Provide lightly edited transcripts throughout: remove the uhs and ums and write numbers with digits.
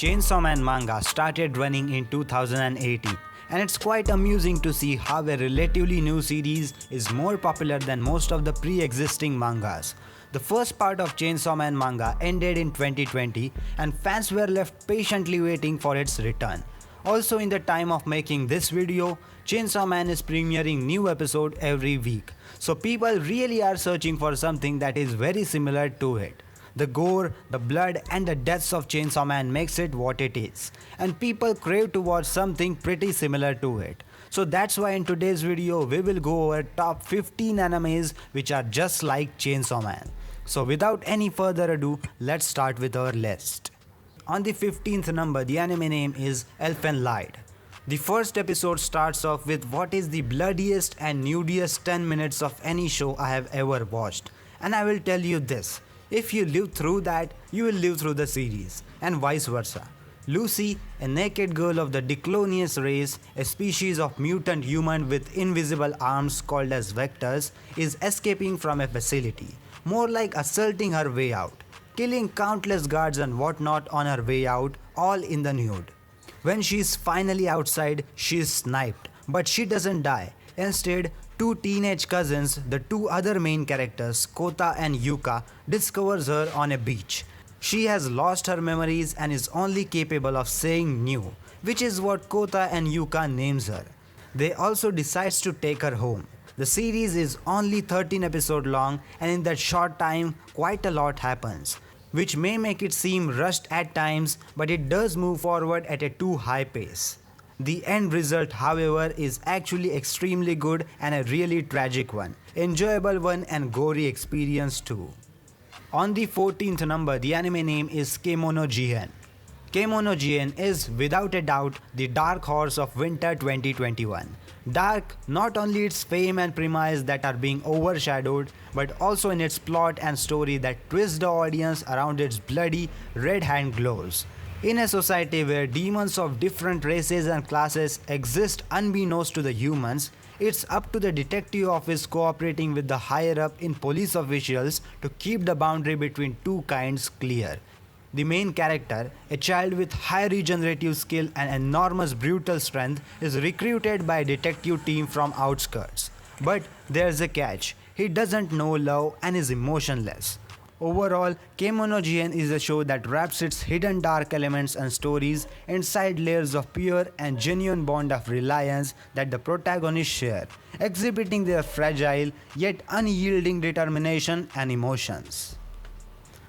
Chainsaw Man manga started running in 2018, and it's quite amusing to see how a relatively new series is more popular than most of the pre-existing mangas. The first part of Chainsaw Man manga ended in 2020 and fans were left patiently waiting for its return. Also, in the time of making this video, Chainsaw Man is premiering new episode every week, so people really are searching for something that is very similar to it. The gore, the blood and the deaths of Chainsaw Man makes it what it is, and people crave to watch something pretty similar to it. So that's why in today's video we will go over top 15 animes which are just like Chainsaw Man. So without any further ado, let's start with our list. On the 15th number, the anime name is Elfen Lied. The first episode starts off with what is the bloodiest and nudiest 10 minutes of any show I have ever watched. And I will tell you this, if you live through that, you will live through the series, and vice versa. Lucy, a naked girl of the Diclonius race, a species of mutant human with invisible arms called as vectors, is escaping from a facility, more like assaulting her way out, killing countless guards and whatnot on her way out, all in the nude. When she is finally outside, she is sniped, but she doesn't die. Instead, two teenage cousins, the two other main characters, Kota and Yuka, discovers her on a beach. She has lost her memories and is only capable of saying new, which is what Kota and Yuka names her. They also decides to take her home. The series is only 13 episodes long, and in that short time, quite a lot happens, which may make it seem rushed at times, but it does move forward at a too high pace. The end result, however, is actually extremely good and a really tragic one, enjoyable one and gory experience too. On the 14th number, the anime name is Kemono Jihen. Kemono Jihen is without a doubt the dark horse of winter 2021. Dark not only its fame and premise that are being overshadowed, but also in its plot and story that twist the audience around its bloody red hand glows. In a society where demons of different races and classes exist unbeknownst to the humans, it's up to the detective office cooperating with the higher up in police officials to keep the boundary between two kinds clear. The main character, a child with high regenerative skill and enormous brutal strength, is recruited by a detective team from outskirts. But there's a catch, he doesn't know love and is emotionless. Overall, Kemono Jihen is a show that wraps its hidden dark elements and stories inside layers of pure and genuine bond of reliance that the protagonists share, exhibiting their fragile yet unyielding determination and emotions.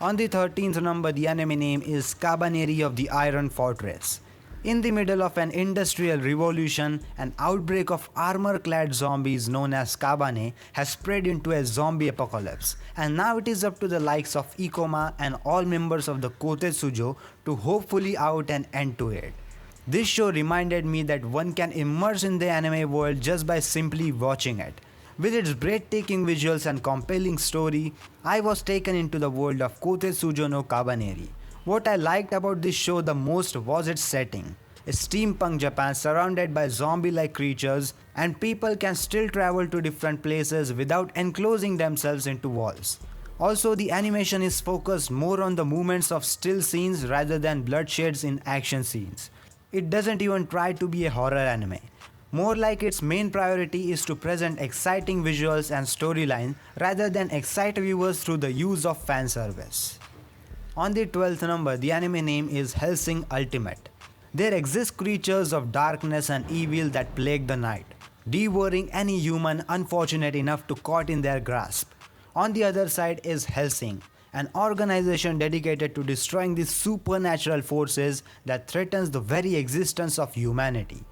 On the 13th number, the anime name is Kabaneri of the Iron Fortress. In the middle of an industrial revolution, an outbreak of armor-clad zombies known as Kabane has spread into a zombie apocalypse, and now it is up to the likes of Ikoma and all members of the Kotetsujo to hopefully out an end to it. This show reminded me that one can immerse in the anime world just by simply watching it. With its breathtaking visuals and compelling story, I was taken into the world of Kotetsujo no Kabaneri. What I liked about this show the most was its setting. A steampunk Japan surrounded by zombie-like creatures, and people can still travel to different places without enclosing themselves into walls. Also, the animation is focused more on the movements of still scenes rather than bloodsheds in action scenes. It doesn't even try to be a horror anime. More like its main priority is to present exciting visuals and storyline rather than excite viewers through the use of fan service. On the 12th number, the anime name is Hellsing Ultimate. There exist creatures of darkness and evil that plague the night, devouring any human unfortunate enough to caught in their grasp. On the other side is Hellsing, an organization dedicated to destroying the supernatural forces that threatens the very existence of humanity.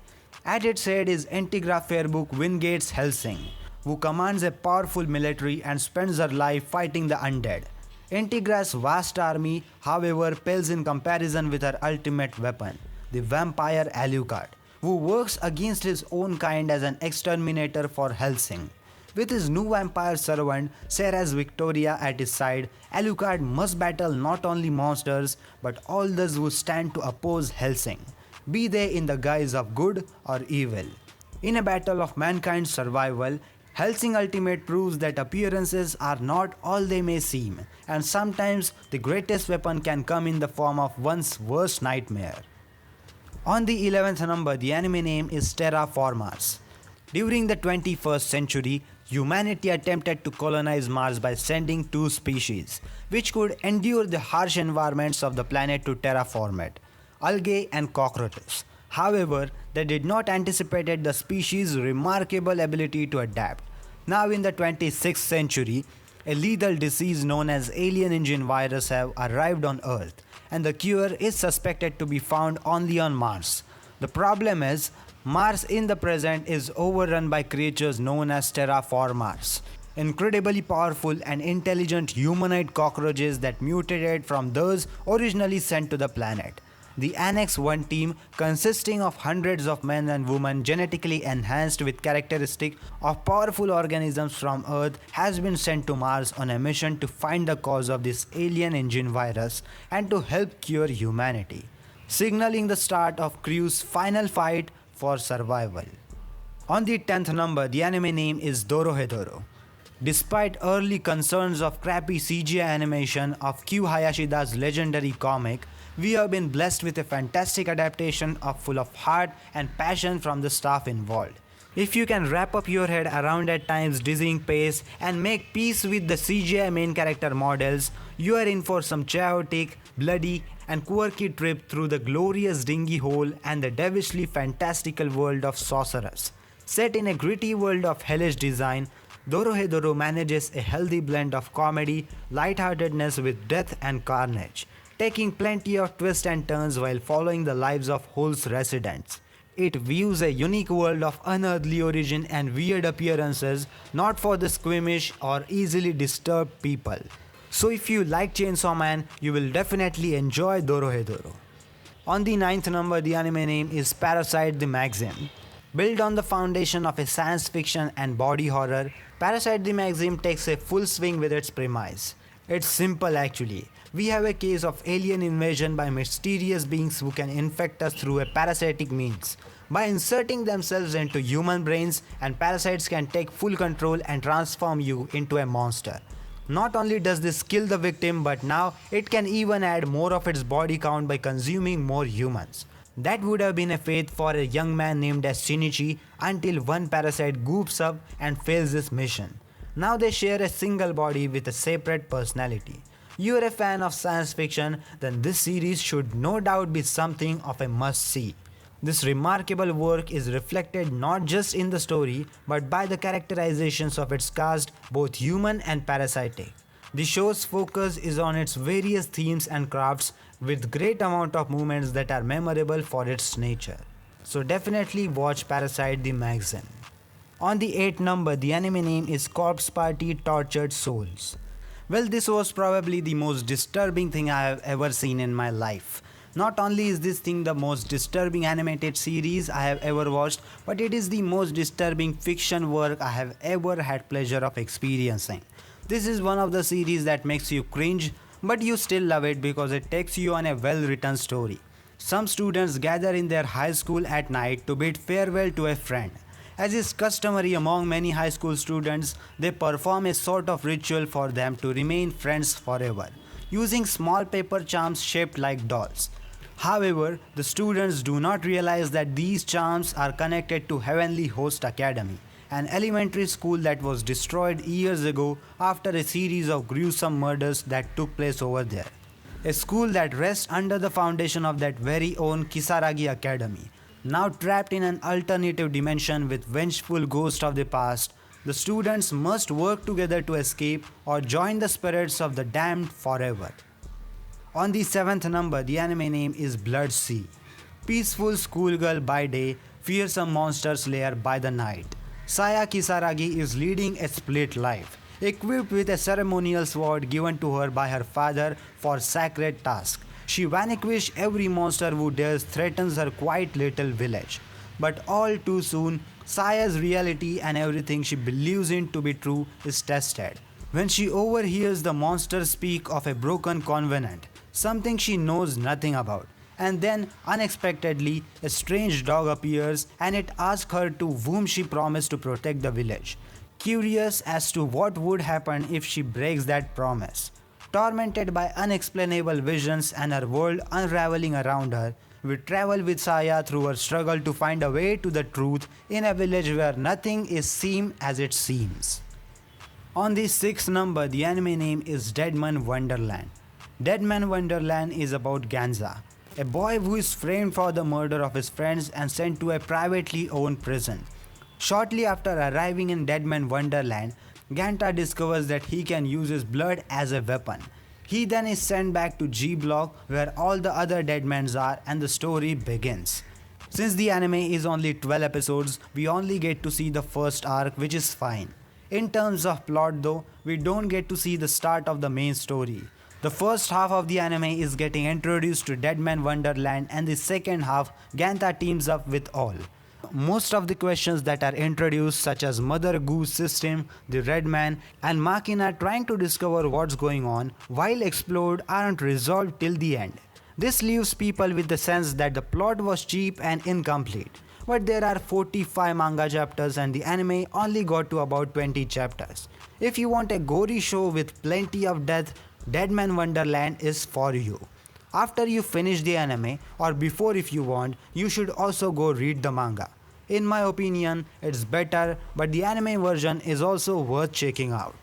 At its head is Integra Fairbook Wingate's Hellsing, who commands a powerful military and spends her life fighting the undead. Integra's vast army, however, pales in comparison with her ultimate weapon, the vampire Alucard, who works against his own kind as an exterminator for Hellsing. With his new vampire servant, Sarah's Victoria at his side, Alucard must battle not only monsters but all those who stand to oppose Hellsing, be they in the guise of good or evil. In a battle of mankind's survival, Hellsing Ultimate proves that appearances are not all they may seem, and sometimes the greatest weapon can come in the form of one's worst nightmare. On the 11th number, the anime name is Terraformers. During the 21st century, humanity attempted to colonize Mars by sending two species, which could endure the harsh environments of the planet to terraform it, algae and cockroaches. However, they did not anticipate the species' remarkable ability to adapt. Now in the 26th century, a lethal disease known as alien engine virus have arrived on Earth, and the cure is suspected to be found only on Mars. The problem is, Mars in the present is overrun by creatures known as terraformers, incredibly powerful and intelligent humanoid cockroaches that mutated from those originally sent to the planet. The Annex 1 team, consisting of hundreds of men and women genetically enhanced with characteristics of powerful organisms from Earth, has been sent to Mars on a mission to find the cause of this alien engine virus and to help cure humanity, signaling the start of crew's final fight for survival. On the 10th number, the anime name is Dorohedoro. Despite early concerns of crappy CGI animation of Q Hayashida's legendary comic, we have been blessed with a fantastic adaptation full of heart and passion from the staff involved. If you can wrap up your head around at times dizzying pace and make peace with the CGI main character models, you are in for some chaotic, bloody and quirky trip through the glorious dingy hole and the devilishly fantastical world of sorcerers. Set in a gritty world of hellish design, Dorohedoro manages a healthy blend of comedy, lightheartedness with death and carnage, taking plenty of twists and turns while following the lives of Hole's residents. It views a unique world of unearthly origin and weird appearances, not for the squeamish or easily disturbed people. So if you like Chainsaw Man, you will definitely enjoy Dorohedoro. On the 9th number, the anime name is Parasite the Maxim. Built on the foundation of a science fiction and body horror, Parasite the Maxim takes a full swing with its premise. It's simple actually. We have a case of alien invasion by mysterious beings who can infect us through a parasitic means. By inserting themselves into human brains, and parasites can take full control and transform you into a monster. Not only does this kill the victim, but now it can even add more of its body count by consuming more humans. That would have been a fate for a young man named as Shinichi until one parasite goops up and fails this mission. Now they share a single body with a separate personality. You're a fan of science fiction, then this series should no doubt be something of a must-see. This remarkable work is reflected not just in the story, but by the characterizations of its cast, both human and parasitic. The show's focus is on its various themes and crafts, with great amount of moments that are memorable for its nature. So definitely watch Parasite the Maxim. On the 8th number, the anime name is Corpse Party Tortured Souls. Well, this was probably the most disturbing thing I have ever seen in my life. Not only is this thing the most disturbing animated series I have ever watched, but it is the most disturbing fiction work I have ever had pleasure of experiencing. This is one of the series that makes you cringe, but you still love it because it takes you on a well-written story. Some students gather in their high school at night to bid farewell to a friend. As is customary among many high school students, they perform a sort of ritual for them to remain friends forever, using small paper charms shaped like dolls. However, the students do not realize that these charms are connected to Heavenly Host Academy, an elementary school that was destroyed years ago after a series of gruesome murders that took place over there. A school that rests under the foundation of that very own Kisaragi Academy. Now trapped in an alternative dimension with vengeful ghosts of the past, the students must work together to escape or join the spirits of the damned forever. On the 7th number, the anime name is Blood Sea. Peaceful schoolgirl by day, fearsome monster slayer by the night. Saya Kisaragi is leading a split life, equipped with a ceremonial sword given to her by her father for sacred tasks. She vanquishes every monster who dares threatens her quiet little village. But all too soon, Saya's reality and everything she believes in to be true is tested, when she overhears the monster speak of a broken covenant, something she knows nothing about. And then, unexpectedly, a strange dog appears and it asks her to whom she promised to protect the village. curious as to what would happen if she breaks that promise. Tormented by unexplainable visions and her world unraveling around her, we travel with Saya through her struggle to find a way to the truth in a village where nothing is seen as it seems. On the sixth number, the anime name is Deadman Wonderland. Deadman Wonderland is about Ganza, a boy who is framed for the murder of his friends and sent to a privately owned prison. Shortly after arriving in Deadman Wonderland, Ganta discovers that he can use his blood as a weapon. He then is sent back to G Block where all the other Deadmans are and the story begins. Since the anime is only 12 episodes, we only get to see the first arc, which is fine. In terms of plot though, we don't get to see the start of the main story. The first half of the anime is getting introduced to Deadman Wonderland and the second half, Gantha teams up with all. Most of the questions that are introduced such as Mother Goose system, the Red Man and Makina trying to discover what's going on while explored aren't resolved till the end. This leaves people with the sense that the plot was cheap and incomplete. But there are 45 manga chapters and the anime only got to about 20 chapters. If you want a gory show with plenty of death, Deadman Wonderland is for you. After you finish the anime or before if you want, you should also go read the manga. In my opinion, it's better, but the anime version is also worth checking out.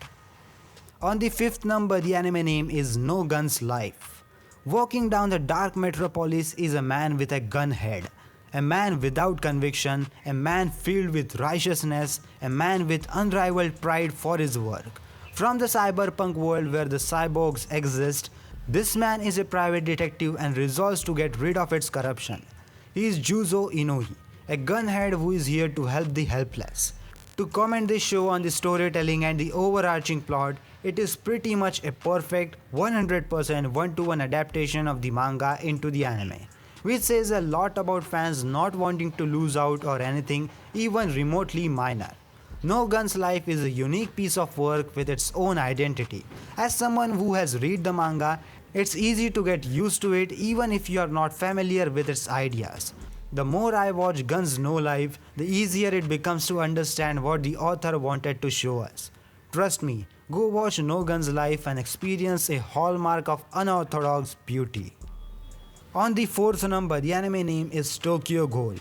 On the fifth number, the anime name is No Gun's Life. Walking down the dark metropolis is a man with a gun head. A man without conviction, a man filled with righteousness, a man with unrivaled pride for his work. From the cyberpunk world where the cyborgs exist, this man is a private detective and resolves to get rid of its corruption. He is Juzo Inoi, a gunhead who is here to help the helpless. To comment this show on the storytelling and the overarching plot, it is pretty much a perfect 100% one-to-one adaptation of the manga into the anime, which says a lot about fans not wanting to lose out or anything even remotely minor. No Gun's Life is a unique piece of work with its own identity. As someone who has read the manga, it's easy to get used to it even if you are not familiar with its ideas. The more I watch Guns No Life, the easier it becomes to understand what the author wanted to show us. Trust me, go watch No Gun's Life and experience a hallmark of unorthodox beauty. On the fourth number, the anime name is Tokyo Ghoul.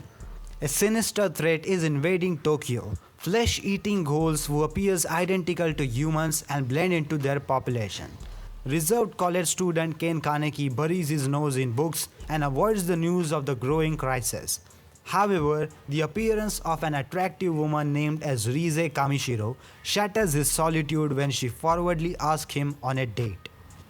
A sinister threat is invading Tokyo. Flesh-eating ghouls who appears identical to humans and blend into their population. Reserved college student Ken Kaneki buries his nose in books and avoids the news of the growing crisis. However, the appearance of an attractive woman named as Rize Kamishiro shatters his solitude when she forwardly asks him on a date.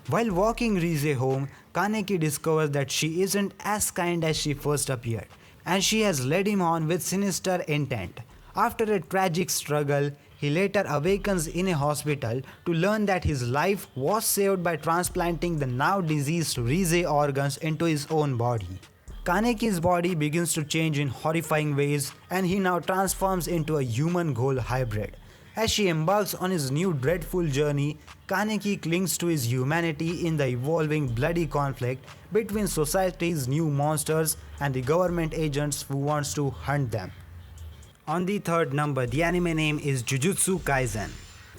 While walking Rize home, Kaneki discovers that she isn't as kind as she first appeared, and she has led him on with sinister intent. After a tragic struggle, he later awakens in a hospital to learn that his life was saved by transplanting the now deceased Rize organs into his own body. Kaneki's body begins to change in horrifying ways and he now transforms into a human ghoul hybrid. As she embarks on his new dreadful journey, Kaneki clings to his humanity in the evolving bloody conflict between society's new monsters and the government agents who wants to hunt them. On the third number, the anime name is Jujutsu Kaisen.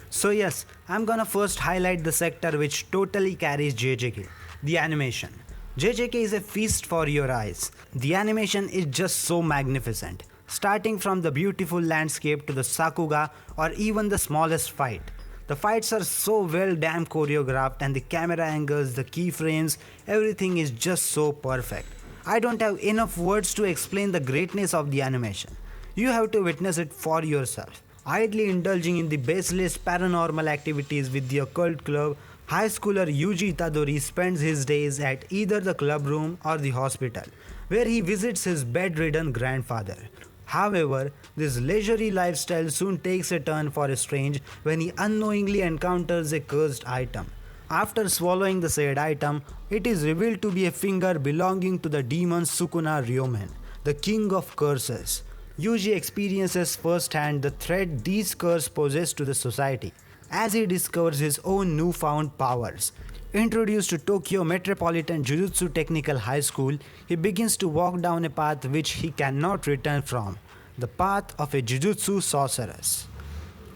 So yes, I'm gonna first highlight the sector which totally carries JJK, the animation. JJK is a feast for your eyes. The animation is just so magnificent, starting from the beautiful landscape to the Sakuga or even the smallest fight. The fights are so well damn choreographed and the camera angles, the keyframes, everything is just so perfect. I don't have enough words to explain the greatness of the animation. You have to witness it for yourself. Idly indulging in the baseless paranormal activities with the occult club, high schooler Yuji Itadori spends his days at either the club room or the hospital, where he visits his bedridden grandfather. However, this leisurely lifestyle soon takes a turn for strange when he unknowingly encounters a cursed item. After swallowing the said item, it is revealed to be a finger belonging to the demon Sukuna Ryomen, the king of curses. Yuji experiences firsthand the threat these curses possess to the society, as he discovers his own newfound powers. Introduced to Tokyo Metropolitan Jujutsu Technical High School, he begins to walk down a path which he cannot return from, the path of a Jujutsu sorceress.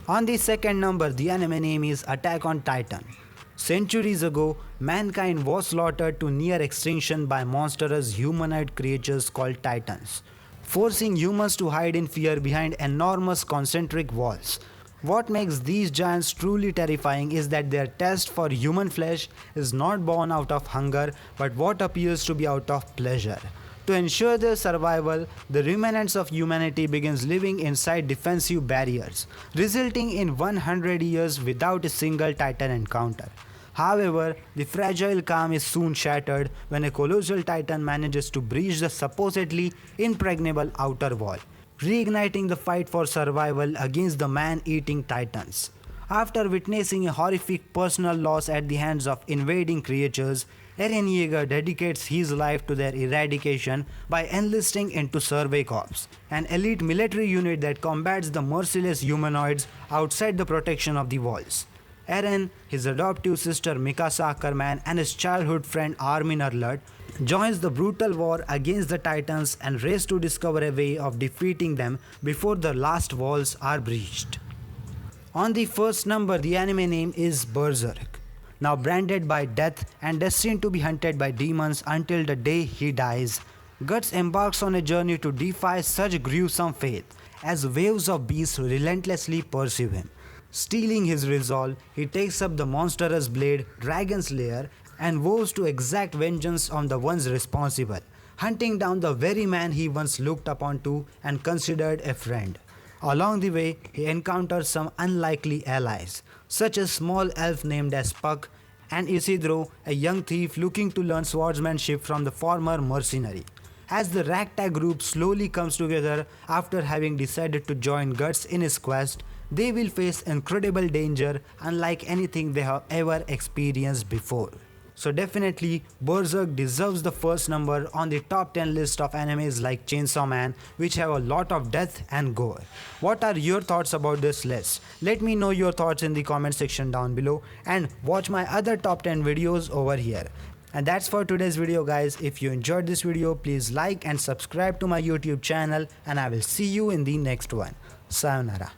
On the second number, the anime name is Attack on Titan. Centuries ago, mankind was slaughtered to near extinction by monstrous humanoid creatures called Titans, forcing humans to hide in fear behind enormous concentric walls. What makes these giants truly terrifying is that their taste for human flesh is not born out of hunger but what appears to be out of pleasure. To ensure their survival, the remnants of humanity begins living inside defensive barriers, resulting in 100 years without a single Titan encounter. However, the fragile calm is soon shattered when a colossal Titan manages to breach the supposedly impregnable outer wall, reigniting the fight for survival against the man-eating Titans. After witnessing a horrific personal loss at the hands of invading creatures, Eren Yeager dedicates his life to their eradication by enlisting into Survey Corps, an elite military unit that combats the merciless humanoids outside the protection of the walls. Eren, his adoptive sister Mikasa Ackerman, and his childhood friend Armin Arlert joins the brutal war against the Titans and race to discover a way of defeating them before the last walls are breached. On the first number, the anime name is Berserk. Now branded by death and destined to be hunted by demons until the day he dies, Guts embarks on a journey to defy such gruesome fate as waves of beasts relentlessly pursue him. Stealing his resolve, he takes up the monstrous blade Dragon's Lair and vows to exact vengeance on the ones responsible, hunting down the very man he once looked upon to and considered a friend. Along the way, he encounters some unlikely allies, such as small elf named as Puck and Isidro, a young thief looking to learn swordsmanship from the former mercenary. As the ragtag group slowly comes together after having decided to join Guts in his quest, they will face incredible danger unlike anything they have ever experienced before. So definitely, Berserk deserves the first number on the top 10 list of animes like Chainsaw Man, which have a lot of death and gore. What are your thoughts about this list? Let me know your thoughts in the comment section down below and watch my other top 10 videos over here. And that's for today's video guys. If you enjoyed this video, please like and subscribe to my YouTube channel and I will see you in the next one. Sayonara.